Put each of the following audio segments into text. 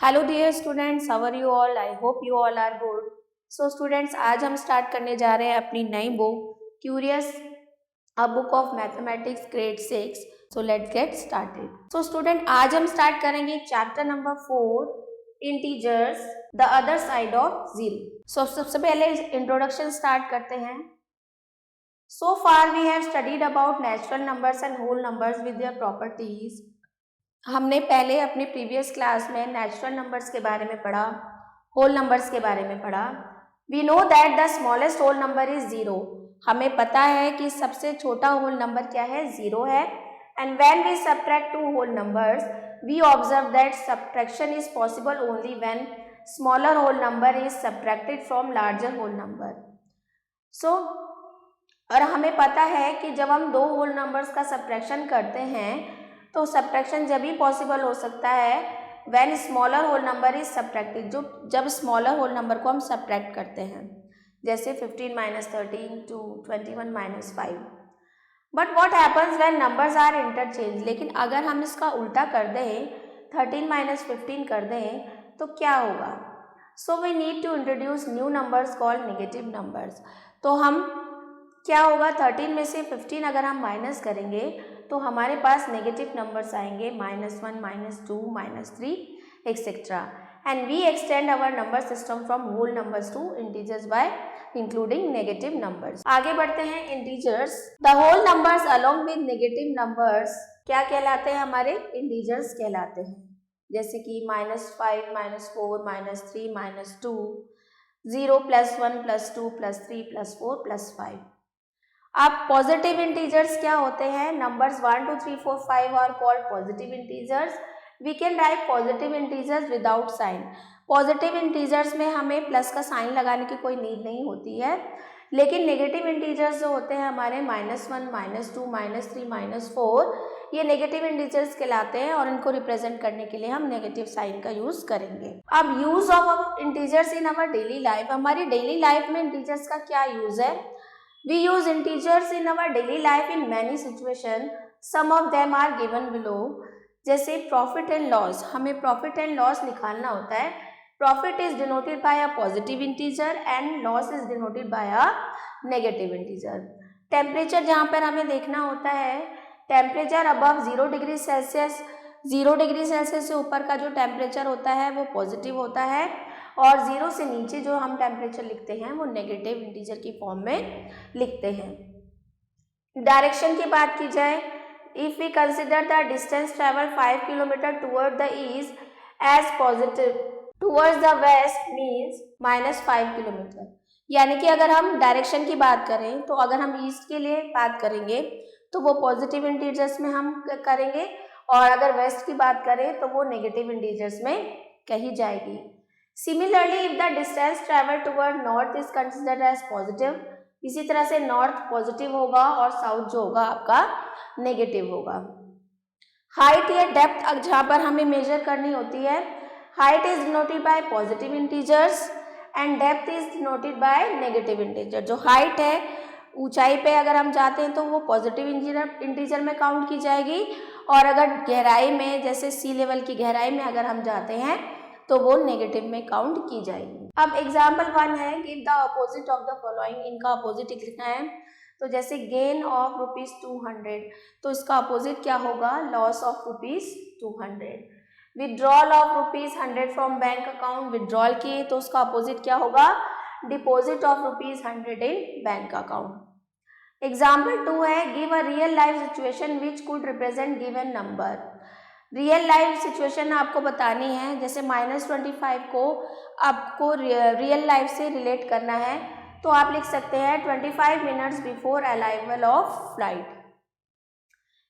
Hello dear students, how are you all? I hope you all are good. So students, आज हम start करने जा रहे हैं अपनी नई book curious a book of mathematics grade 6। So let's get started. So student, आज हम स्टार्ट करेंगे chapter number 4, integers the other side of zero. So सबसे पहले इंट्रोडक्शन स्टार्ट करते हैं। So far we have studied about natural numbers and whole numbers with their properties. हमने पहले अपने प्रीवियस क्लास में नेचुरल नंबर्स के बारे में पढ़ा, होल नंबर्स के बारे में पढ़ा। We know that the smallest whole number is zero. हमें पता है कि सबसे छोटा होल नंबर क्या है, जीरो है। And when we subtract two whole numbers we observe that subtraction is possible only when smaller whole number is subtracted from larger whole number. So और हमें पता है कि जब हम दो होल नंबर्स का सब्ट्रैक्शन करते हैं तो सब्ट्रैक्शन जब ही पॉसिबल हो सकता है when smaller whole number is subtracted, जब स्मॉलर होल नंबर को हम सब्ट्रैक्ट करते हैं, जैसे 15 minus 13 to 21 minus 5। But what happens when numbers are interchange. लेकिन अगर हम इसका उल्टा कर दें, 13 माइनस 15 कर दें तो क्या होगा? So we need to introduce new numbers called negative numbers. तो हम क्या होगा, 13 में से 15 अगर हम माइनस करेंगे तो हमारे पास नेगेटिव नंबर्स आएंगे, -1, -2, -3 etcetera. And we extend our number system from whole numbers to integers by including negative numbers. आगे बढ़ते हैं integers. The whole numbers along with negative numbers क्या कहलाते हैं? हमारे इंटीजर्स कहलाते हैं, जैसे कि -5, -4, -3, -2, 0, +1, +2, +3, +4, +5। अब पॉजिटिव इंटीजर्स क्या होते हैं? Numbers 1, 2, 3, 4, 5 are called positive integers. We can write positive integers without sign. Positive integers में हमें प्लस का साइन लगाने की कोई नीड नहीं होती है, लेकिन नेगेटिव इंटीजर्स जो होते हैं हमारे -1, -2, -3, -4, ये नेगेटिव इंटीजर्स कहलाते हैं और इनको रिप्रेजेंट करने के लिए हम नेगेटिव साइन का यूज करेंगे। अब use of integers in our daily life. हमारी डेली लाइफ में इंटीजर्स का क्या यूज है? We use integers in our daily life in many situations. Some of them are given below. जैसे प्रॉफिट एंड लॉस, हमें profit and loss निकालना होता है। Profit is denoted by a positive integer and loss is denoted by a negative integer. Temperature जहाँ पर हमें देखना होता है, temperature above 0 degree Celsius, 0 degree Celsius से ऊपर का जो टेम्परेचर होता है वो पॉजिटिव होता है, और 0 से नीचे जो हम टेम्परेचर लिखते हैं वो नेगेटिव इंटीजर की फॉर्म में लिखते हैं। डायरेक्शन की बात की जाए, if we consider the distance travel 5 kilometre toward the east as positive, towards the west means -5 kilometre. यानी कि अगर हम डायरेक्शन की बात करें तो अगर हम ईस्ट के लिए बात करेंगे तो वो पॉजिटिव इंटीजर्स में हम करेंगे, और अगर वेस्ट की बात करें तो वो नेगेटिव इंटीजर्स में कही जाएगी। Similarly, if the distance traveled toward north is considered as positive, इसी तरह से नॉर्थ पॉजिटिव होगा और साउथ जो होगा आपका नेगेटिव होगा। हाइट या डेप्थ जहाँ पर हमें मेजर करनी होती है, height is denoted by positive integers and depth is denoted by negative integer. जो हाइट है, ऊंचाई पे अगर हम जाते हैं तो वो पॉजिटिव इंटीजर में काउंट की जाएगी, और अगर गहराई में, जैसे सी लेवल की गहराई में अगर हम जाते हैं तो वो नेगेटिव में काउंट की जाएगी। अब एग्जाम्पल 1 है, give the opposite of the following. इनका अपोजिट लिखना है। तो जैसे गेन ऑफ ₹200, तो इसका अपोजिट क्या होगा? Loss of ₹200। Withdrawal of ₹100 from bank account, withdrawal किए तो उसका अपोजिट क्या होगा? Deposit of ₹100 in bank account. Example 2 है, give a real life situation which could represent given number. Real life situation आपको बतानी है, जैसे -25 को आपको रियल लाइफ से रिलेट करना है, तो आप लिख सकते हैं 25 minutes before arrival of flight.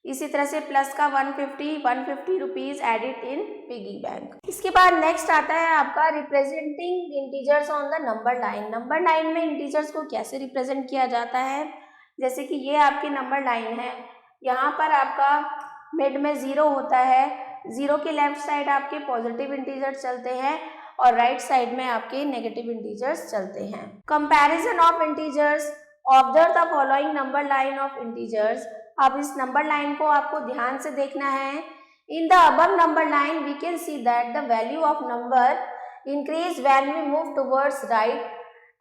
इसी तरह से प्लस का 150 रुपीज एडिट इन पिगी बैंक। इसके बाद नेक्स्ट आता है आपका representing integers on the number line. Number line में इंटीजर्स को कैसे रिप्रेजेंट किया जाता है? जैसे कि ये आपकी नंबर लाइन है, यहाँ पर आपका मिड में 0 होता है, 0 के लेफ्ट साइड आपके पॉजिटिव इंटीजर्स चलते हैं और राइट साइड में आपके नेगेटिव इंटीजर्स चलते हैं। Comparison of integers, observe the following number line of integers. अब इस नंबर लाइन को आपको ध्यान से देखना है In the above number line, we can see that the value of number increase when we move towards right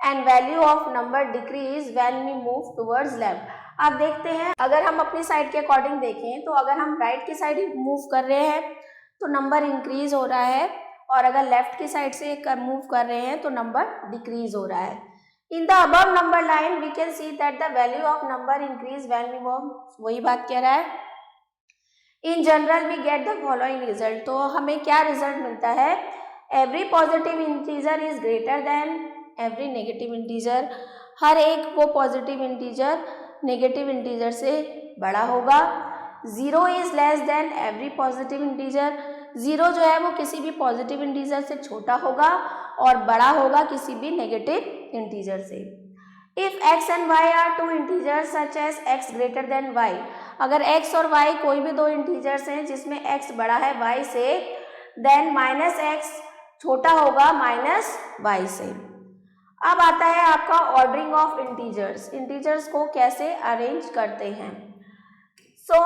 and value of number decrease when we move towards left. आप देखते हैं अगर हम अपनी साइड के अकॉर्डिंग देखें तो अगर हम राइट की साइड मूव कर रहे हैं तो नंबर इंक्रीज हो रहा है और अगर लेफ्ट की साइड से मूव कर रहे हैं तो नंबर डिक्रीज हो रहा है. In the above number line we can see that the value of number increase when we move. वही बात कह रहा है. In general we get the following result. तो हमें क्या रिजल्ट मिलता है? Every positive integer is greater than every negative integer. हर एक वो पॉजिटिव इंटीजर नेगेटिव इंटीजर से बड़ा होगा. 0 is less then every positive integer. 0 जो है वो किसी भी पॉजिटिव इंटीजर से छोटा होगा और बड़ा होगा किसी भी नेगेटिव इंटीजर से. If x and y are two integers such as x greater than y. अगर x और y कोई भी दो इंटीजर्स हैं जिसमें x बड़ा है y से, देन माइनस x छोटा होगा माइनस y से. अब आता है आपका ऑर्डरिंग ऑफ इंटीजर्स. इंटीजर्स को कैसे अरेंज करते हैं. So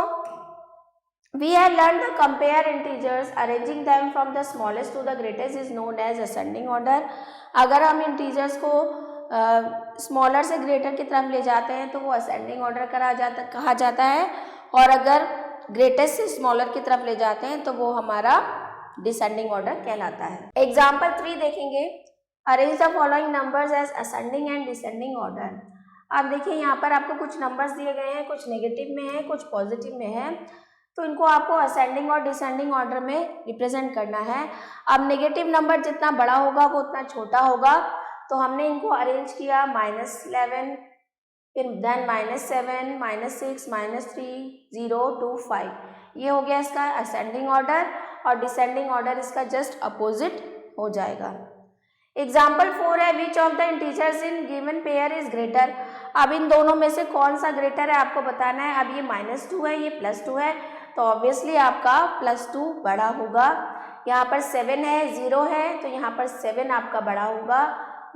we have learn the compare integers arranging them from the smallest to the greatest is known as ascending order. अगर हम इंटीजर्स को स्मॉलर से ग्रेटर की तरफ ले जाते हैं तो वो असेंडिंग ऑर्डर कहा जाता है और अगर ग्रेटेस्ट से स्मॉलर की तरफ ले जाते हैं तो वो हमारा डिसेंडिंग ऑर्डर कहलाता है. एग्जाम्पल 3 देखेंगे. Arrange the following numbers as ascending and descending order. आप देखिए यहाँ पर आपको कुछ नंबर्स दिए गए हैं, कुछ नेगेटिव में है कुछ पॉजिटिव में है, तो इनको आपको असेंडिंग और डिसेंडिंग ऑर्डर में रिप्रेजेंट करना है. अब नेगेटिव नंबर जितना बड़ा होगा वो उतना छोटा होगा, तो हमने इनको अरेंज किया -11, फिर देन -7, -6, -3, 0, 2, 5. ये हो गया इसका असेंडिंग ऑर्डर और डिसेंडिंग ऑर्डर इसका जस्ट अपोजिट हो जाएगा. एग्जाम्पल 4 है which of the integers in given pair is greater. अब इन दोनों में से कौन सा ग्रेटर है आपको बताना है. अब ये -2 है ये +2 है तो ऑब्वियसली आपका +2 बड़ा होगा. यहाँ पर 7 है 0 है तो यहाँ पर 7 आपका बड़ा होगा.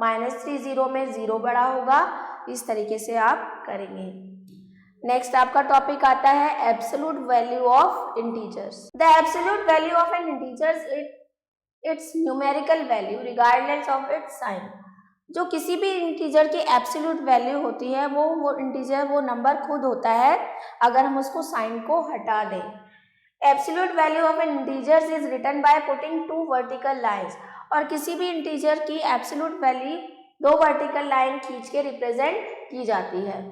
-3 0 में 0 बड़ा होगा. इस तरीके से आप करेंगे. नेक्स्ट आपका टॉपिक आता है absolute value of integers. The absolute value of an integers its numerical value regardless of its sign. जो किसी भी इंटीजर की एब्सोल्यूट वैल्यू होती है वो इंटीजर वो नंबर खुद होता है अगर हम उसको साइन को हटा दें. Absolute value of an integers is written by putting 2 vertical lines. और किसी भी इंटीजर की एब्सोल्यूट वैल्यू 2 वर्टिकल लाइन खींच के रिप्रेजेंट की जाती है.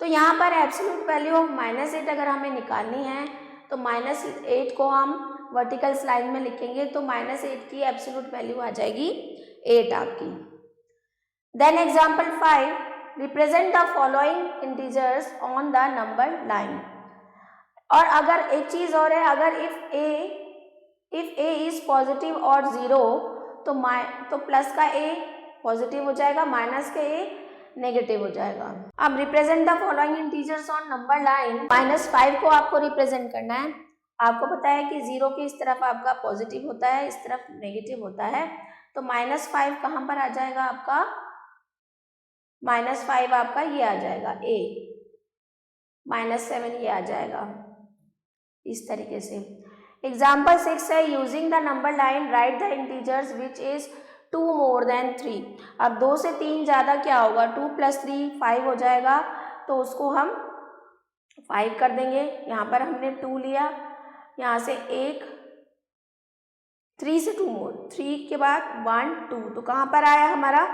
तो यहाँ पर एब्सोल्यूट वैल्यू ऑफ -8 अगर हमें निकालनी है तो -8 को हम वर्टिकल लाइन में लिखेंगे तो -8 की एब्सोल्यूट वैल्यू आ जाएगी 8 आपकी. Then example 5 represent the following integers on the number line. और अगर एक चीज और है, अगर इफ a इज पॉजिटिव और 0 तो प्लस का a पॉजिटिव हो जाएगा, माइनस का a नेगेटिव हो जाएगा. अब represent the following integers on number line. -5 को आपको रिप्रेजेंट करना है. आपको पता है कि 0 की इस तरफ आपका पॉजिटिव होता है, इस तरफ नेगेटिव होता है, तो -5 कहाँ पर आ जाएगा आपका. -5 आपका ये आ जाएगा a, -7 ये आ जाएगा इस तरीके से. एग्जाम्पल 6 है using the number line right the integers which is 2 more than 3. अब 2 से 3 ज़्यादा क्या होगा, 2 + 3 5 हो जाएगा, तो उसको हम 5 कर देंगे. यहाँ पर हमने 2 लिया, यहाँ से 1, 3 से 2 more, 3 के बाद 1 2, तो कहाँ पर आया हमारा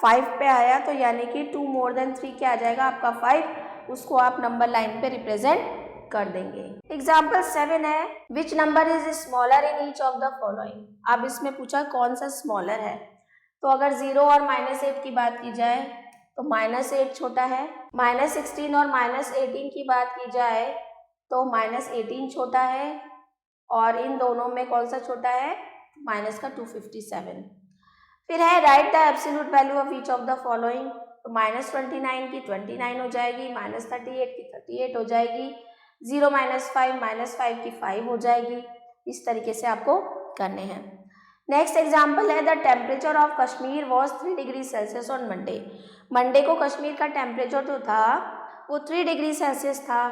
5 पे आया. तो यानी कि 2 more than 3 क्या आ जाएगा आपका 5. उसको आप नंबर लाइन पे रिप्रेजेंट कर देंगे. एग्जाम्पल 7 है which number is smaller in each of the following. अब इसमें पूछा कौन सा स्मॉलर है. तो अगर 0 और -8 की बात की जाए तो -8 छोटा है. -16 और -18 की बात की जाए तो -18 छोटा है. और इन दोनों में कौन सा छोटा है, माइनस का 257. फिर है write the absolute value of each of the following. तो -29 की 29 हो जाएगी, -38 की 38 हो जाएगी, 0 -5 -5 की 5 हो जाएगी. इस तरीके से आपको करने हैं. नेक्स्ट एग्जाम्पल है the temperature of Kashmir was 3 degree Celsius on Monday. Monday को कश्मीर का टेम्परेचर जो था वो 3 डिग्री सेल्सियस था.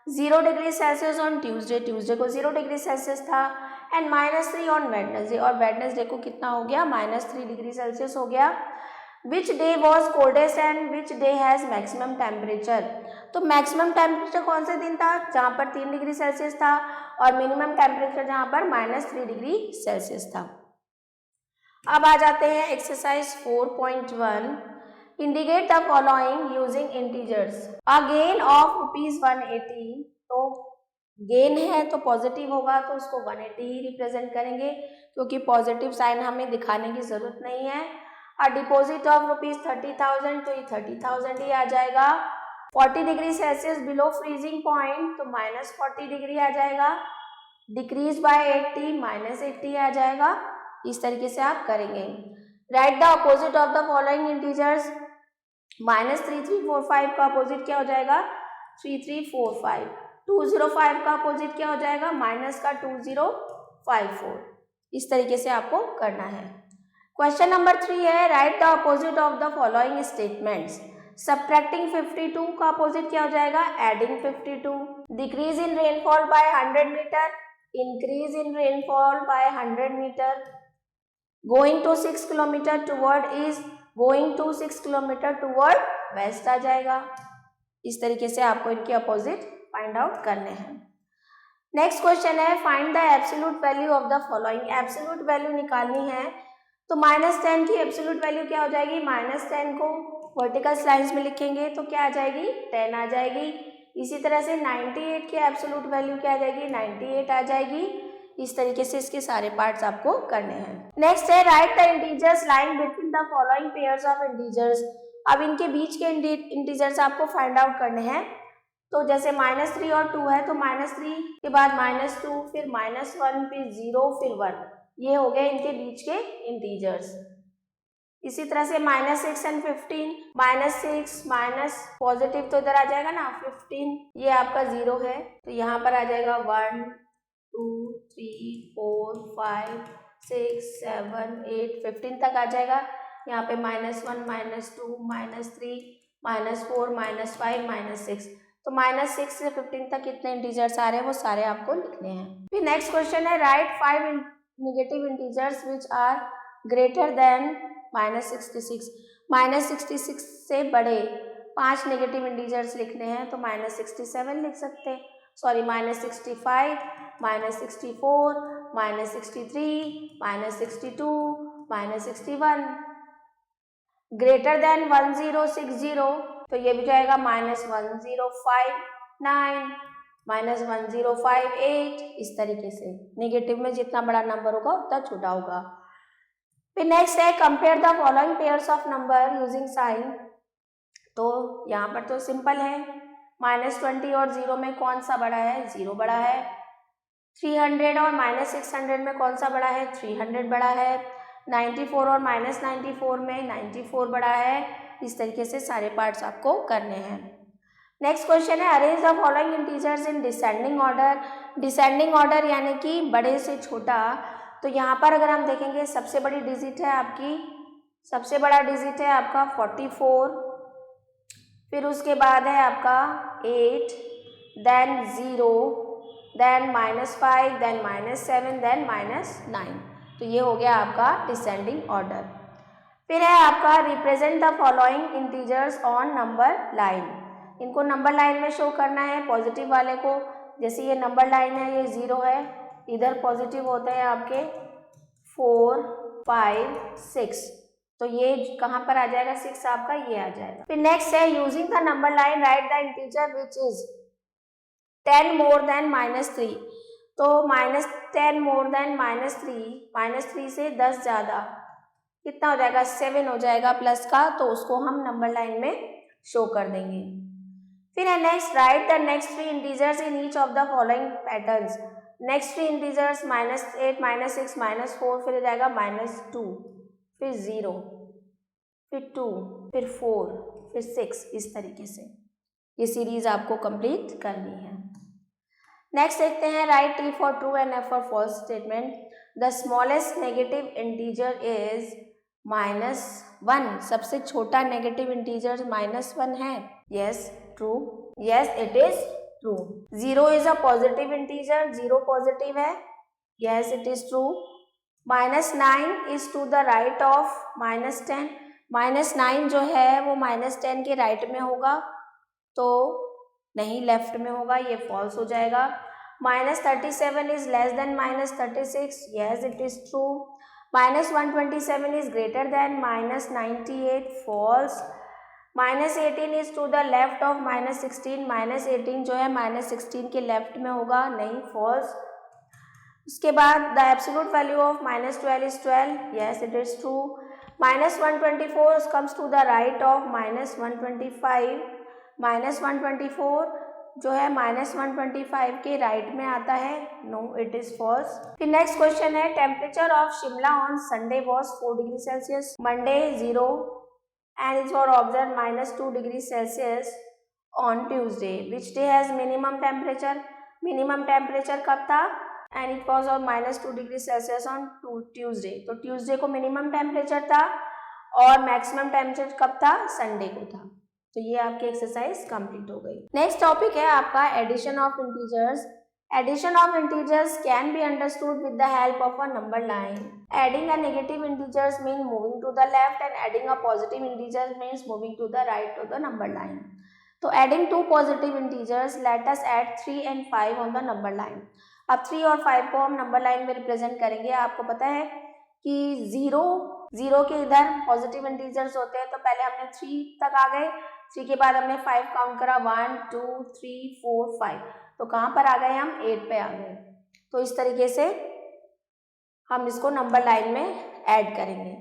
0 degree Celsius on Tuesday, Tuesday को 0 डिग्री सेल्सियस था, एंड -3 ऑन वेडनेसडे, और वेडनेसडे को कितना हो गया, -3 डिग्री सेल्सियस हो गया। Which day was coldest and which day has maximum temperature, तो मैक्सिमम टेम्परेचर कौन से दिन था, जहाँ पर 3 डिग्री सेल्सियस था, और मिनिमम टेम्परेचर जहाँ पर -3 डिग्री सेल्सियस था। अब आ जाते हैं exercise 4.1, indicate the following using integers. A gain of ₹180, तो गेन है तो पॉजिटिव होगा तो उसको 180 ही रिप्रेजेंट करेंगे, क्योंकि पॉजिटिव साइन हमें दिखाने की जरूरत नहीं है। अ डिपॉजिट ऑफ ₹30,000, तो ये 30,000 ही आ जाएगा। 40 degree Celsius below freezing point, तो -40 डिग्री आ जाएगा। डिक्रीज बाय 80, -80 आ जाएगा। इस तरीके से आप करेंगे। Right the opposite of the following integers, -3345 का अपोजिट क्या हो जाएगा, 3345। 205 का अपोजिट क्या हो जाएगा, -2054। इस तरीके से आपको करना है। क्वेश्चन नंबर 3 है, write the opposite of the following statements. Subtracting 52 का अपोजिट क्या हो जाएगा, adding 52। Decrease in rainfall by 100 metre, increase in rainfall by 100 metre. Going to 6 kilometre toward is going to 6 kilometre toward west आ जाएगा। इस तरीके से आपको इनके अपोजिट फाइंड आउट करने हैं। नेक्स्ट क्वेश्चन है, find the absolute value of the following. Absolute value निकालनी है, तो -10 की एब्सोल्यूट वैल्यू क्या हो जाएगी, -10 को वर्टिकल स्लाइस में लिखेंगे तो क्या आ जाएगी, 10 आ जाएगी। इसी तरह से 98 की एब्सोल्यूट वैल्यू क्या आ जाएगी, 98 आ जाएगी। इस तरीके से इसके सारे पार्ट्स आपको करने हैं। नेक्स्ट है, write the integers lying between the following pairs of integers. अब इनके बीच के इंटीजर्स आपको फाइंड आउट करने हैं। तो जैसे -3 और 2 है, तो -3 के बाद -2, फिर -1, फिर 0, फिर 1, ये हो गए इनके बीच के इंटीजर्स। इसी तरह से -6 एंड 15, -6 माइनस पॉजिटिव तो इधर आ जाएगा ना 15, ये आपका 0 है, तो यहाँ पर आ जाएगा 1 2 3 4 5 6 7 8 15 तक आ जाएगा। यहाँ पे -1 -2 -3 -4 -5 -6, तो -6 से 15 तक कितने इंटीजर्स आ रहे हैं वो सारे आपको लिखने हैं। फिर नेक्स्ट क्वेश्चन है, write 5 negative integers which are greater than -66। -66 से बड़े 5 नेगेटिव इंटीजर्स लिखने हैं, तो -67 लिख सकते हैं, सॉरी -65 -64 -63 -62 -61। ग्रेटर देन 1060, तो ये भी जाएगा -1059 -1058। इस तरीके से नेगेटिव में जितना बड़ा नंबर होगा उतना छोटा होगा। फिर नेक्स्ट है, compare the following pairs of number using sign. तो यहाँ पर तो सिंपल है, -20 और 0 में कौन सा बड़ा है, 0 बड़ा है। 300 और -600 में कौन सा बड़ा है, 300 बड़ा है। 94 और -94 में 94 बड़ा है। इस तरीके से सारे पार्ट्स आपको करने हैं। नेक्स्ट क्वेश्चन है, arrange the following integers in descending order. Descending order यानी कि बड़े से छोटा। तो यहाँ पर अगर हम देखेंगे, सबसे बड़ी डिजिट है आपकी, सबसे बड़ा डिजिट है आपका 44, फिर उसके बाद है आपका 8, देन 0, देन -5, देन -7, देन -9। तो ये हो गया आपका डिसेंडिंग ऑर्डर। फिर है आपका represent the following integers on number line. इनको नंबर लाइन में शो करना है, पॉजिटिव वाले को। जैसे ये नंबर लाइन है, ये 0 है, इधर पॉजिटिव होते हैं आपके 4 5 6, तो ये कहाँ पर आ जाएगा, 6 आपका ये आ जाएगा। फिर नेक्स्ट है, using the number line right the integer which is 10 more than -3। तो -10 मोर देन -3 से 10 ज़्यादा कितना हो जाएगा, 7 हो जाएगा प्लस का, तो उसको हम नंबर लाइन में शो कर देंगे। फिर है next, right the next 3 integers in each of the following patterns. Next 3 integers -8 -6 -4, फिर हो जाएगा -2, फिर 0, फिर 2, फिर 4, फिर 6। इस तरीके से ये सीरीज आपको कंप्लीट करनी है। नेक्स्ट देखते हैं, write T for true and F for false statement. The smallest negative integer is -1। सबसे छोटा नेगेटिव इंटीजर -1 है। Yes true, yes it is true. 0 is a positive integer, 0 positive है, yes it is true. -9 is to the right of -10, -9 जो है वो -10 के right में होगा, तो नहीं लेफ्ट में होगा, ये फॉल्स हो जाएगा। -37 is less than -36, yes it is true. -127 is greater than -98, false. -18 is to the left of -16, -18 जो है -16 के लेफ्ट में होगा, नहीं फॉल्स। उसके बाद the absolute value of -12 is 12, yes it is true. -124 comes to the right of -125, -124 जो है -125 के राइट में आता है, नो इट इज फॉल्स। फिर नेक्स्ट क्वेश्चन है temperature of Shimla on Sunday was 4 degree Celsius, Monday 0 and it was observed -2 degrees Celsius on Tuesday. Which day has minimum temperature? Minimum temperature कब था? And it was on -2 degrees Celsius on Tuesday. तो Tuesday को minimum temperature था और maximum temperature कब था? Sunday को था। तो ये आपकी एक्सरसाइज कंप्लीट हो गई। नेक्स्ट टॉपिक है आपका addition of integers. Addition of integers can be understood with the help of a number line. Adding a negative integers means moving to the left and adding a positive integers means moving to the right to the number line. So adding two positive integers, let us add 3 and 5 on the number line. अब 3 और 5 को हम number line में represent करेंगे। आपको पता है कि 0 के इधर पॉजिटिव इंटीजर्स होते हैं, तो पहले हमने 3 तक आ गए, 3 के बाद हमने 5 काउंट करा, 1 2 3 4 5, तो कहाँ पर आ गए हम? 8 पे आ गए। तो इस तरीके से हम इसको नंबर लाइन में ऐड करेंगे।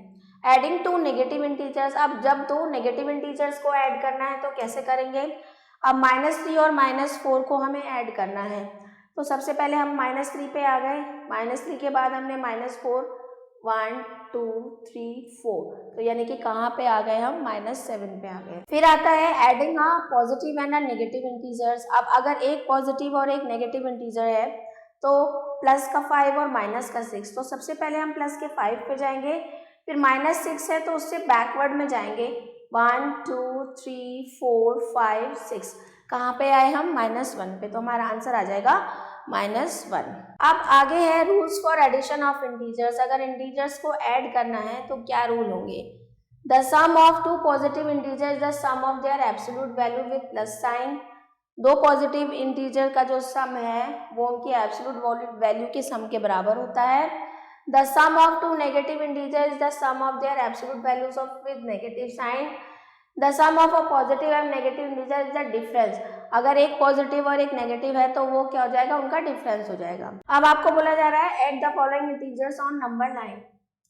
एडिंग टू नेगेटिव इंटीजर्स, अब जब दो नेगेटिव इंटीजर्स को ऐड करना है तो कैसे करेंगे? अब -3 और -4 को हमें ऐड करना है, तो सबसे पहले हम -3 पे आ गए, -3 के बाद हमने -4, 1 2 3 4, तो यानी कि कहाँ पे आ गए हम? -7 पे आ गए। फिर आता है adding a positive and a negative integers. अब अगर एक पॉजिटिव और एक नेगेटिव इंटीजर है तो प्लस का 5 और माइनस का 6, तो सबसे पहले हम प्लस के 5 पे जाएंगे, फिर -6 है तो उससे बैकवर्ड में जाएंगे, 1 2 3 4 5 6, कहाँ पे आए हम? -1 पे, तो हमारा आंसर आ जाएगा -1। अब आगे है rules for addition of integers. अगर इंटीजर्स को ऐड करना है तो क्या रूल होंगे? The sum of two positive integers the sum of their absolute value with plus sign. दो पॉजिटिव इंटीजर का जो सम है वो उनकी एब्सोल्यूट वैल्यू के सम के बराबर होता है। The sum of two negative integer is the sum of their absolute values of with negative sign. The sum of a positive and negative integer is the difference. अगर एक पॉजिटिव और एक negative है तो वो क्या हो जाएगा? उनका डिफरेंस हो जाएगा। अब आपको बोला जा रहा है add the following integers on number line.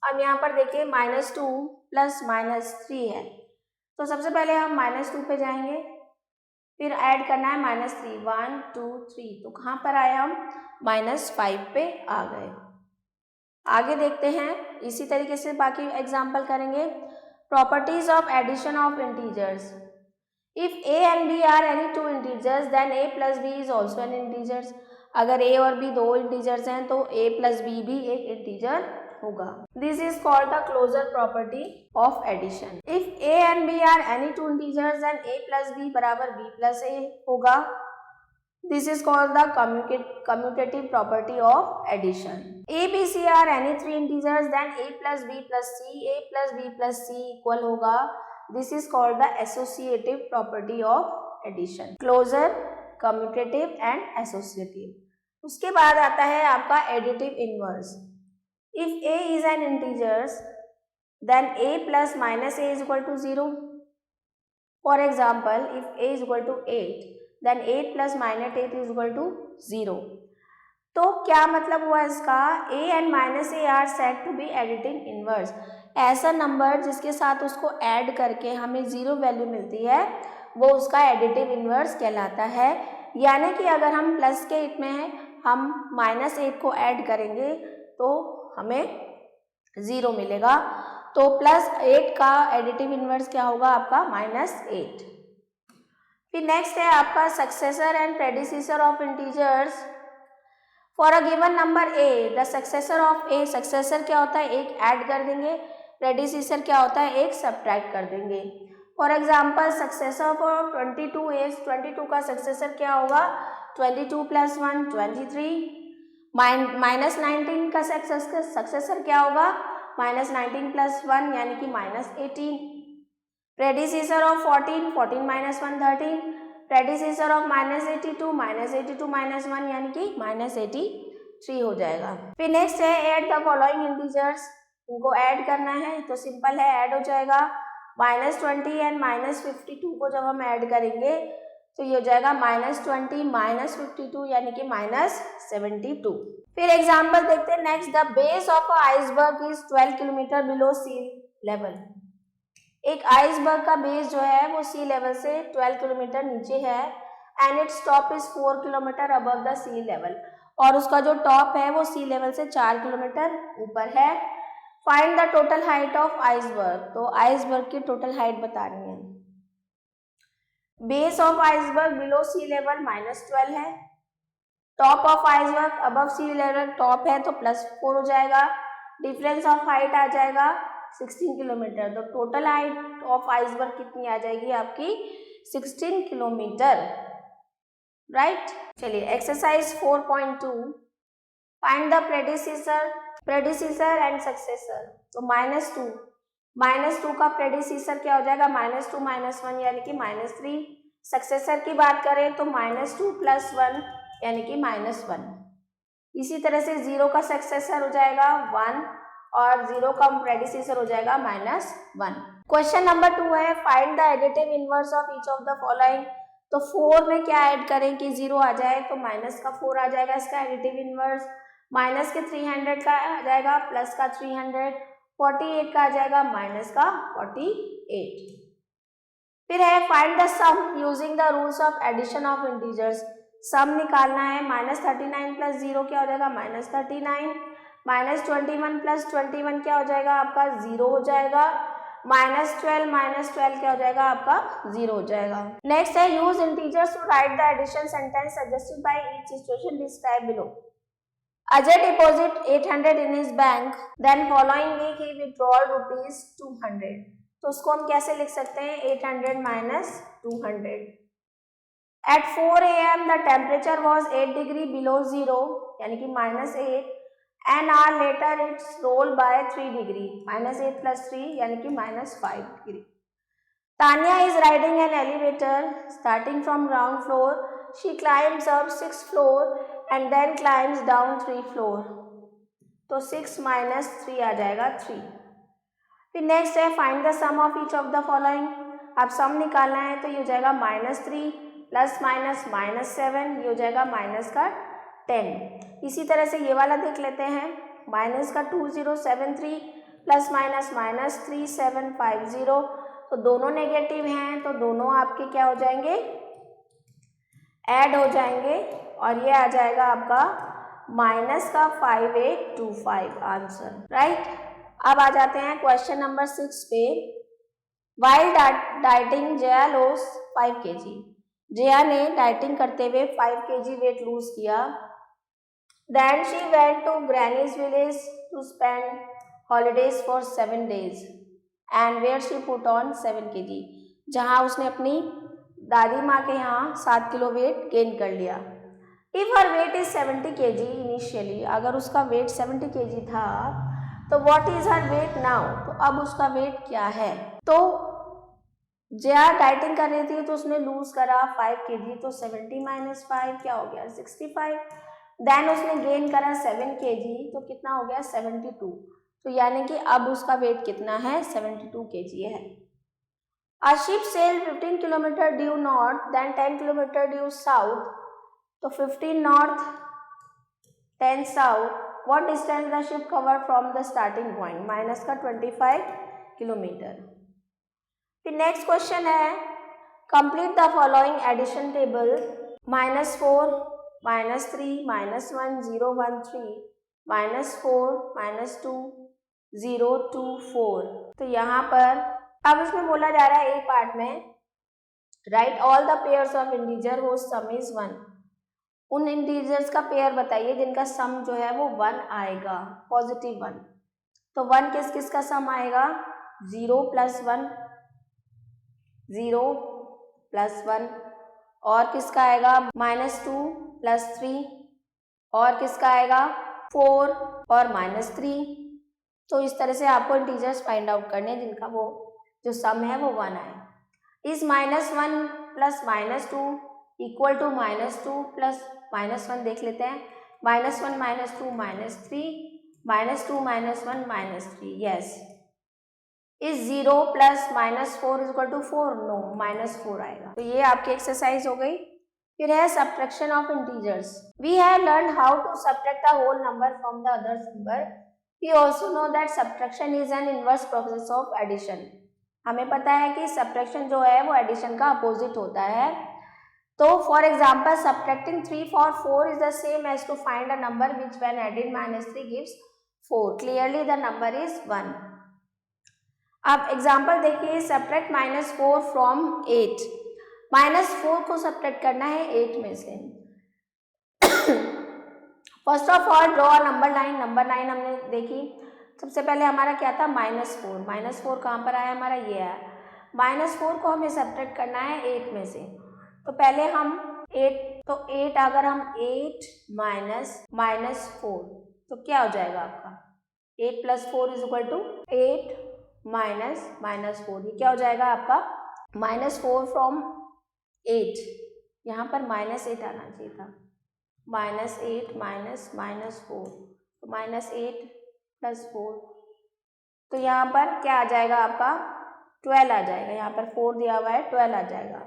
अब यहाँ पर देखिए -2 प्लस -3 है, तो सबसे पहले हम -2 पे जाएंगे, फिर ऐड करना है -3, 1 2 3, तो कहाँ पर आए हम? -5 पे आ गए। आगे देखते हैं, इसी तरीके से बाकी एग्जाम्पल करेंगे। Properties of addition of integers. If a and b are any two integers then a plus b is also an integers। अगर a और b दो इंटीजर्स हैं तो a plus b भी एक इंटीजर होगा। This is called the closure property of addition. If a and b are any two integers then a plus b बराबर b plus a होगा। This is called the commutative property of addition. a b c are any three integers then a plus b plus c equal होगा। This is called the associative property of addition. Closure, commutative and associative. उसके बाद आता है आपका additive inverse. If a is an integers then a plus minus a is equal to 0। For example, if a is equal to 8 then 8 plus minus 8 is equal to 0। तो क्या मतलब हुआ इसका? a and minus a are said to be additive inverse। ऐसा number जिसके साथ उसको add करके हमें 0 वैल्यू मिलती है वो उसका एडिटिव इनवर्स कहलाता है। यानी कि अगर हम प्लस के 8 में हैं, हम -8 को ऐड करेंगे तो हमें 0 मिलेगा, तो +8 का एडिटिव इनवर्स क्या होगा? आपका -8। फिर नेक्स्ट है आपका successor and predecessor of integers. For a given number a the successor of a, successor क्या होता है? एक ऐड कर देंगे, प्रेडिसेसर क्या होता है? एक सब्ट्रैक्ट कर देंगे। For example successor for 22 is 22 का सक्सेसर क्या होगा? 22 प्लस 1 23, माइनस 19 का सक्सेसर क्या होगा, माइनस 19 प्लस 1 यानी कि minus 18, predecessor of 14 minus 1 13, predecessor of minus 82 minus 1 यानी कि माइनस 83 हो जाएगा। फिर नेक्स्ट है ऐड द फॉलोइंग इंटीजर्स, इनको ऐड करना है तो सिंपल है, ऐड हो जाएगा माइनस 20 एंड माइनस 52 को जब हम ऐड करेंगे तो ये हो जाएगा माइनस 20 माइनस 52 यानी कि माइनस 72। फिर एग्जाम्पल देखते हैं next, the base of a iceberg is 12 kilometre below sea level. एक आइसबर्ग का बेस जो है वो सी लेवल से 12 किलोमीटर नीचे है and its top is 4 kilometre above the sea level, और उसका जो टॉप है वो सी लेवल से 4 किलोमीटर ऊपर है। Find the total height of iceberg, तो आइसबर्ग की टोटल हाइट बतानी है। Base of iceberg below sea level -12 है, top of iceberg above sea level top है तो +4 हो जाएगा, डिफरेंस ऑफ हाइट आ जाएगा 16 किलोमीटर, तो टोटल हाइट ऑफ आइसबर्ग कितनी आ जाएगी आपकी 16 किलोमीटर, राइट। चलिए exercise 4.2, find the predecessor and successor, तो -2 का प्रेडिसेसर क्या हो जाएगा -2 -1 यानी कि -3, सक्सेसर की बात करें तो -2 + 1 यानी कि -1। इसी तरह से 0 का सक्सेसर हो जाएगा 1 और 0 का प्रेडिसेसर हो जाएगा -1। क्वेश्चन नंबर 2 है find the additive inverse of each of the following, तो 4 में क्या ऐड करें कि 0 आ जाए, तो माइनस का 4 आ जाएगा इसका एडिटिव इनवर्स, माइनस के 300 का आ जाएगा प्लस का 300, 48 का आ जाएगा माइनस का 48। फिर है find the sum using the rules of addition of integers, sum निकालना है, -39 + 0 क्या हो जाएगा -39, -21 + 21 क्या हो जाएगा आपका 0 हो जाएगा, -12 क्या हो जाएगा आपका 0 हो जाएगा। नेक्स्ट है use integers to write the addition sentence suggested by each situation describe below. Ajay deposit 800 in his bank, then following week he withdrawal rupees 200, तो उसको हम कैसे लिख सकते हैं 800 minus 200। At 4 AM the temperature was 8 degree below zero यानी कि -8, an hour later it's rolled by 3 degree, -8 + 3 यानी कि -5 degree। Tanya is riding an elevator starting from ground floor, she climbs up 6th floor and then climbs down 3 floor, तो 6 - 3 आ जाएगा 3। फिर next है find the sum of each of the following, अब sum निकालना है तो ये हो जाएगा -3 ± -7 ये हो जाएगा -10। इसी तरह से ये वाला देख लेते हैं, -2073 ± -3750, तो दोनों नेगेटिव हैं तो दोनों आपके क्या हो जाएंगे ऐड हो जाएंगे और ये आ जाएगा आपका -5825 आंसर, राइट। अब आ जाते हैं क्वेश्चन नंबर 6 पे। While dieting Jaya loss 5 kg, Jaya ने डाइटिंग करते हुए 5 kg वेट लूज किया। Then she went to granny's village to spend holidays for 7 days and where she put on 7 kg, जहाँ उसने अपनी दादी माँ के यहाँ 7 किलो वेट गेन कर लिया। If her weight is 70 kg initially, अगर उसका वेट 70 kg था तो what is her weight now, तो अब उसका वेट क्या है। तो जया डाइटिंग कर रही थी तो उसने लूज करा 5 kg, तो 70 - 5 क्या हो गया 65। देन उसने गेन करा 7 kg, तो कितना हो गया 72, तो यानी कि अब उसका वेट कितना है 72 kg है। A ship sailed 15 kilometre due north then 10 kilometre due south, तो 15 north 10 south, what distance the ship cover from the starting point, minus का 25 किलोमीटर। फिर नेक्स्ट क्वेश्चन है complete the following addition table, -4 -3 -1 0 1 3 -4 -2 0 2 4, तो यहाँ पर अब इसमें बोला जा रहा है ए पार्ट में right all the pairs of integer हो सम इज 1, उन इंटीजर्स का पेयर बताइए जिनका सम जो है वो 1 आएगा, पॉजिटिव 1। तो 1 किस किस का सम आएगा 0 + 1 0 + 1 और किसका आएगा -2 + 3, और किसका आएगा 4 और -3। तो इस तरह से आपको इंटीजर्स फाइंड आउट करने जिनका वो जो सम है वो 1 आए। इस -1 + -2 इक्वल टू -2 + -1 देख लेते हैं। -1 - 2 -3, -2 - 1 -3, यस। इस 0 + -4 = 4, नो, -4 आएगा। तो ये आपकी एक्सरसाइज हो गई। फिर है subtraction of integers. We have learn how to subtract a whole number from the other number. We also know that subtraction is an inverse process of addition. हमें पता है कि सब्ट्रैक्शन जो है वो एडिशन का अपोजिट होता है। तो for example subtracting 3 from 4 is the same as to find a number which when added -3 gives 4। Clearly the number is 1। अब एग्जाम्पल देखिए, सब्ट्रैक्ट -4 फ्रॉम 8। -4 को सब्ट्रैक्ट करना है 8 में से। First of all draw number line. Number line हमने देखी, सबसे पहले हमारा क्या था -4। -4 कहाँ पर आया हमारा, ये आया। -4 को हमें सब्ट्रैक्ट करना है 8 में से। तो पहले हम 8 अगर हम 8 - -4 तो क्या हो जाएगा आपका 8 + 4 = 8 -4। ये क्या हो जाएगा आपका -4 फ्रॉम 8, यहाँ पर -8 आना चाहिए था। -8 -4 तो -8 + 4 तो यहाँ पर क्या आ जाएगा आपका 12 आ जाएगा। यहाँ पर 4 दिया हुआ है, 12 आ जाएगा।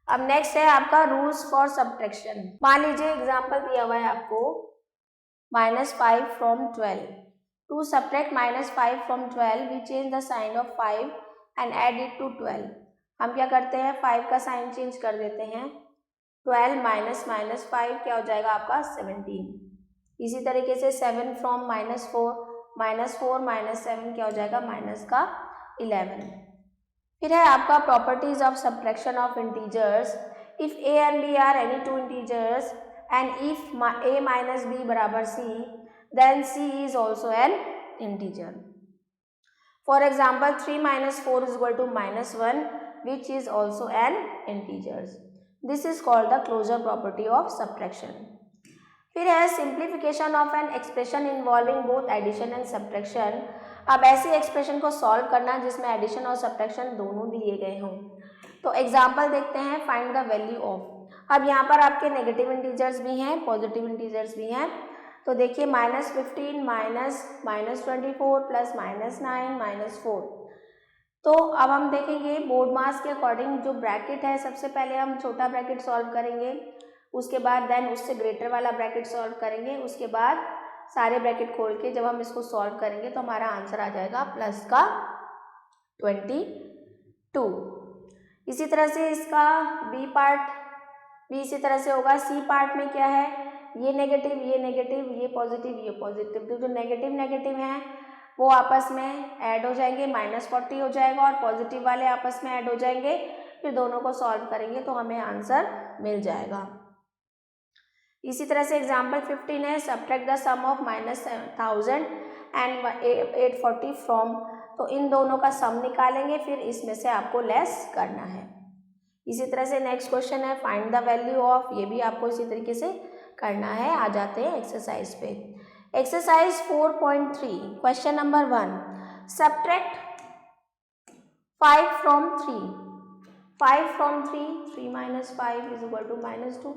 अब नेक्स्ट है आपका रूल्स फॉर सब्ट्रैक्शन। मान लीजिए एग्जाम्पल दिया हुआ है आपको -5 from 12। To subtract -5 from 12 we change the sign of 5 and add it to 12। हम क्या करते हैं 5 का साइन चेंज कर देते हैं। 12 - -5 क्या हो जाएगा आपका 17। इसी तरीके से 7 from -4 -7 क्या हो जाएगा -11। फिर है आपका properties of subtraction of integers. If a and b are any two integers and if a - b = c then c is also an integer. For example 3 - 4 = -1 which is also an integer. This is called the closure property of subtraction. फिर है simplification of an expression involving both addition and subtraction. अब ऐसी expression को solve करना जिसमें addition और subtraction दोनों दिए गए हों। तो एग्जांपल देखते हैं, फाइंड द वैल्यू ऑफ। अब यहाँ पर आपके नेगेटिव इंटीजर्स भी हैं, पॉजिटिव इंटीजर्स भी हैं। तो देखिए -15 -24 + -9 -4। तो अब हम देखेंगे बोर्ड मास के अकॉर्डिंग जो ब्रैकेट है, सबसे पहले हम छोटा ब्रैकेट सॉल्व करेंगे, उसके बाद देन उससे ग्रेटर वाला ब्रैकेट सॉल्व करेंगे, उसके बाद सारे ब्रैकेट खोल के जब हम इसको सॉल्व करेंगे तो हमारा आंसर आ जाएगा प्लस का 22। इसी तरह से इसका बी पार्ट भी इसी तरह से होगा। सी पार्ट में क्या है, ये नेगेटिव, ये नेगेटिव, ये पॉजिटिव, ये पॉजिटिव। तो जो नेगेटिव हैं वो आपस में ऐड हो जाएंगे, -40 हो जाएगा, और पॉजिटिव वाले आपस में ऐड हो जाएंगे। फिर दोनों को सॉल्व करेंगे तो हमें आंसर मिल जाएगा। इसी तरह से एग्जाम्पल 15 है, subtract the sum of -1000 and 840 from. तो इन दोनों का सम निकालेंगे, फिर इसमें से आपको लेस करना है। इसी तरह से नेक्स्ट क्वेश्चन है फाइंड द वैल्यू ऑफ। ये भी आपको इसी तरीके से करना है। आ जाते हैं एक्सरसाइज पे। Exercise 4.3 question number 1, subtract 5 from 3। 5 from 3, 3 - 5 = -2।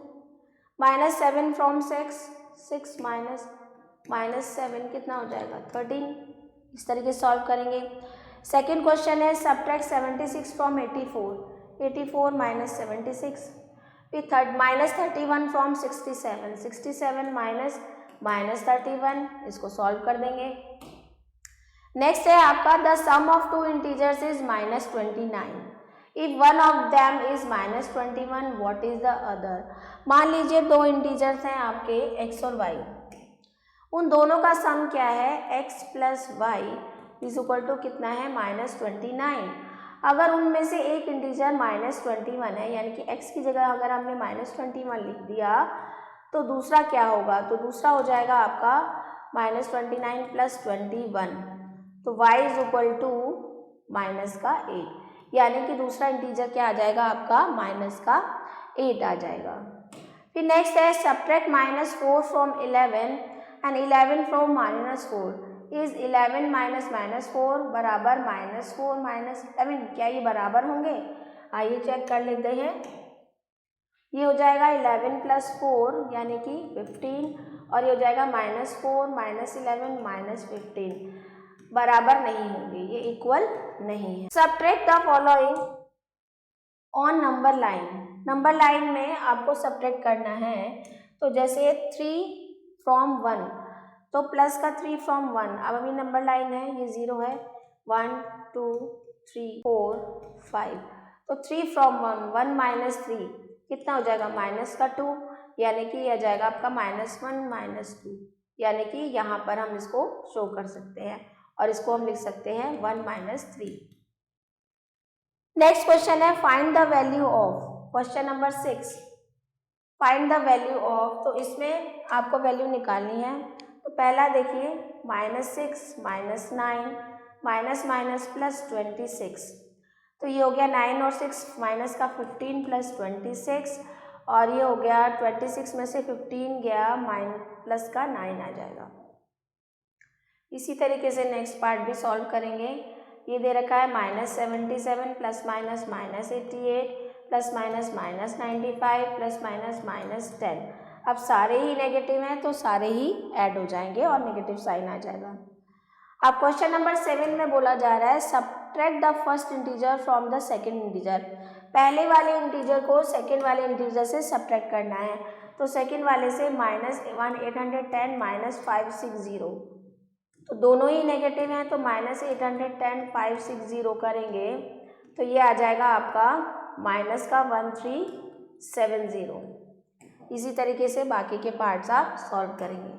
-7 from 6, 6 - -7 कितना हो जाएगा 13। इस तरीके से सॉल्व करेंगे। सेकेंड क्वेश्चन है सब्ट्रैक्ट 76 from 84। 84 - 76। फिर -31 from 67। 67 -31, इसको सॉल्व कर देंगे। नेक्स्ट है आपका the sum of two integers is -29। If one of them is -21 what is the other. मान लीजिए दो इंटीजर्स हैं आपके x और y, उन दोनों का सम क्या है x + y = कितना है -29। अगर उनमें से एक इंटीजर -21 है, यानी कि x की जगह अगर हमने -21 लिख दिया तो दूसरा क्या होगा, तो दूसरा हो जाएगा आपका -29 + 21, तो y = -8, यानी कि दूसरा इंटीजर क्या आ जाएगा आपका -8 8 आ जाएगा। फिर नेक्स्ट है subtract -4 from 11 and 11 from -4 is 11 -4 बराबर -4 -11। क्या ये बराबर होंगे? आइए चेक कर लेते हैं। ये हो जाएगा 11 + 4 यानी कि 15 और ये हो जाएगा -4 -11 -15 बराबर नहीं होंगे, ये इक्वल नहीं है। Subtract the following on number line. Number line में आपको सब्ट्रैक्ट करना है। तो जैसे 3 फ्रॉम 1 तो प्लस का 3 फ्रॉम 1। अब अभी नंबर लाइन है, ये 0 है, 1 2 3 4 5। तो 3 फ्रॉम 1 1 - 3 कितना हो जाएगा? माइनस का 2 यानी कि यह जाएगा आपका -1 -2 यानी कि यहाँ पर हम इसको शो कर सकते हैं और इसको हम लिख सकते हैं 1 - 3। नेक्स्ट क्वेश्चन है find the value of. Question number 6 find the value of. तो इसमें आपको वैल्यू निकालनी है। तो पहला देखिए -6 -9 माइनस माइनस प्लस 26। तो ये हो गया 9 और 6 माइनस का 15 + 26 और ये हो गया 26 में से 15 गया प्लस का 9 आ जाएगा। इसी तरीके से नेक्स्ट पार्ट भी सॉल्व करेंगे। ये दे रखा है -77 ± -88 ± -95 ± -10। अब सारे ही नेगेटिव हैं तो सारे ही ऐड हो जाएंगे और नेगेटिव साइन आ जाएगा। अब क्वेश्चन नंबर 7 में बोला जा रहा है subtract the first integer from the second integer. पहले वाले इंटीजर को सेकंड वाले इंटीजर से सब्ट्रैक्ट करना है। तो सेकंड वाले से -1810 -560। तो दोनों ही नेगेटिव हैं तो -810 560 करेंगे तो ये आ जाएगा आपका -1370। इसी तरीके से बाकी के पार्ट्स आप सॉल्व करेंगे।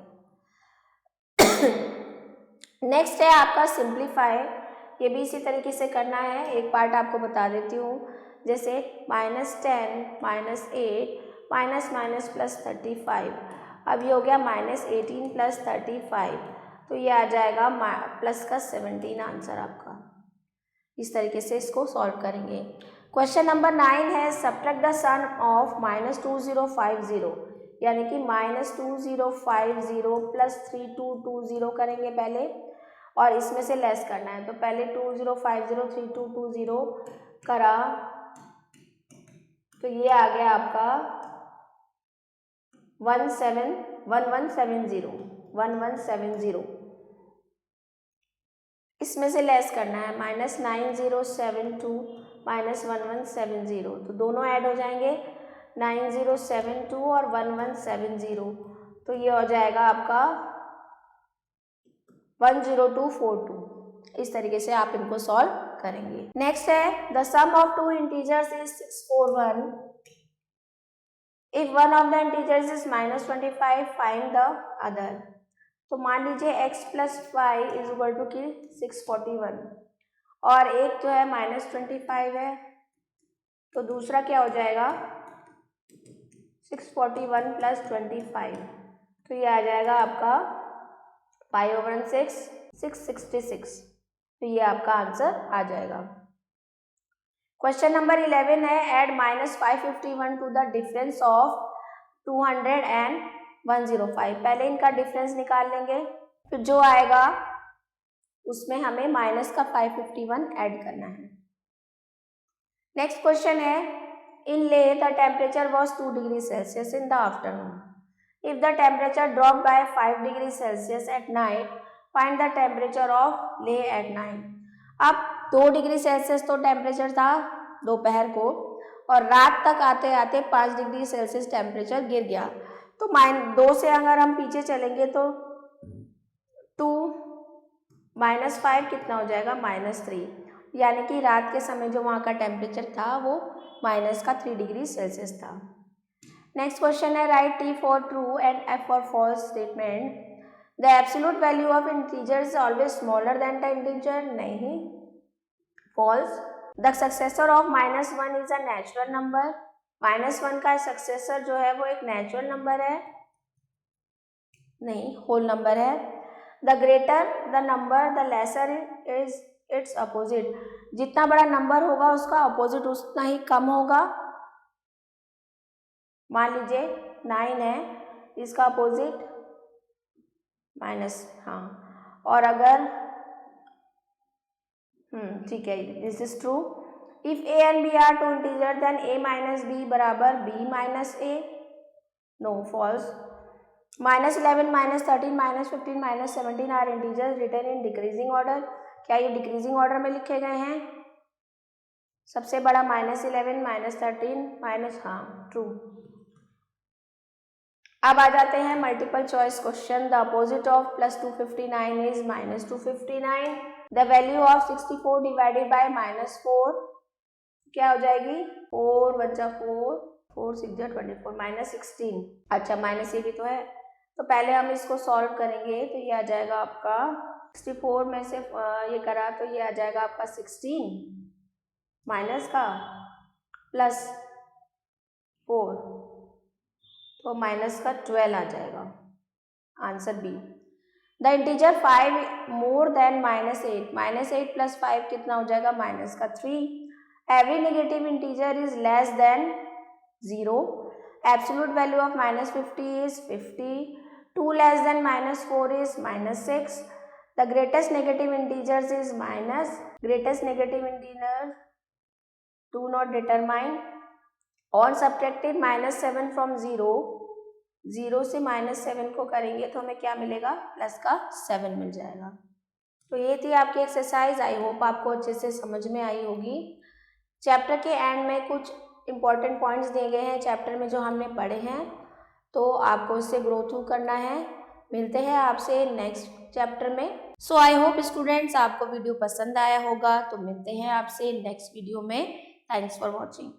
नेक्स्ट है आपका सिंप्लीफाई। ये भी इसी तरीके से करना है। एक पार्ट आपको बता देती हूँ। जैसे -10 -8 माइनस प्लस 35। अब ये हो गया -18 + 35 तो ये आ जाएगा प्लस का 17 आंसर आपका। इस तरीके से इसको सॉल्व करेंगे। क्वेश्चन नंबर 9 है सब्ट्रैक्ट द सन ऑफ -2050 यानी कि -2050 + 3220 करेंगे पहले और इसमें से लेस करना है। तो पहले 2050 3220 करा तो ये आ गया आपका 1170। इसमें से लेस करना है -9072 -1170। तो दोनों ऐड हो जाएंगे 9072 और 1170। तो ये हो जाएगा आपका 10242। इस तरीके से आप इनको सॉल्व करेंगे। नेक्स्ट है the sum of two integers is 641। If one of the integers is -25 find the other. तो मान लीजिए x + 5 = 641 और एक जो है -25 है तो दूसरा क्या हो जाएगा 641 + 25। तो ये आ जाएगा आपका 5/6 666। तो ये आपका आंसर आ जाएगा। क्वेश्चन नंबर 11 है add -551 to the difference of 200 and 105। पहले इनका डिफरेंस निकाल लेंगे फिर जो आएगा उसमें हमें माइनस का 551 ऐड करना है। नेक्स्ट क्वेश्चन है इन ले the temperature was 2 degree Celsius in the afternoon. If the temperature drop by 5 degree Celsius at night find the temperature of ले एट नाइट। अब 2 डिग्री सेल्सियस तो टेम्परेचर था दोपहर को और रात तक आते आते 5 डिग्री सेल्सियस टेम्परेचर गिर गया। तो -2 से अगर हम पीछे चलेंगे तो 2 -5 कितना हो जाएगा -3 यानी कि रात के समय जो वहाँ का टेम्परेचर था वो -3 डिग्री सेल्सियस था। नेक्स्ट क्वेश्चन है write T for true and F for false statement. The absolute value of integer is always smaller than the integer. नहीं, false. The successor of -1 is a natural number. -1 का successor जो है वो एक natural number है, नहीं whole number है। The greater the number the lesser is its opposite. जितना बड़ा नंबर होगा उसका अपोजिट उतना ही कम होगा। मान लीजिए 9 है, इसका अपोजिट माइनस, हाँ, और अगर ठीक है, this is true. If a and b are two integers then a minus b बराबर b minus a, no false. -11, -13, -15, -17 are integers written in decreasing order, क्या ये डिक्रीजिंग ऑर्डर में लिखे गए हैं? सबसे बड़ा -11, -13 हाँ, ट्रू। अब आ जाते हैं multiple choice question. The opposite of +259 is -259। The value of 64 divided by -4 क्या हो जाएगी? 4 बचा 4, 4 6 24 -16। अच्छा, माइनस ये भी तो है, तो पहले हम इसको सॉल्व करेंगे, तो ये आ जाएगा आपका 64 में से ये करा तो ये आ जाएगा आपका 16 माइनस का प्लस 4, तो माइनस का 12 आ जाएगा। Answer B. The integer 5 more than -8, -8 plus 5 कितना हो जाएगा? माइनस का 3। Every negative integer is less than 0। Absolute value of -50 is 50। 2 less than -4 is -6। The greatest negative integers is minus, greatest negative integer do not determine. On subtracted -7 from 0, 0 से -7 को करेंगे तो हमें क्या मिलेगा? प्लस का 7 मिल जाएगा। तो ये थी आपकी एक्सरसाइज। आई होप आपको अच्छे से समझ में आई होगी। चैप्टर के एंड में कुछ इंपॉर्टेंट पॉइंट्स दिए गए हैं चैप्टर में जो हमने पढ़े हैं, तो आपको इससे ग्रो थ्रू करना है। मिलते हैं आपसे नेक्स्ट चैप्टर में। सो आई होप स्टूडेंट्स आपको वीडियो पसंद आया होगा, तो मिलते हैं आपसे नेक्स्ट वीडियो में। Thanks for watching.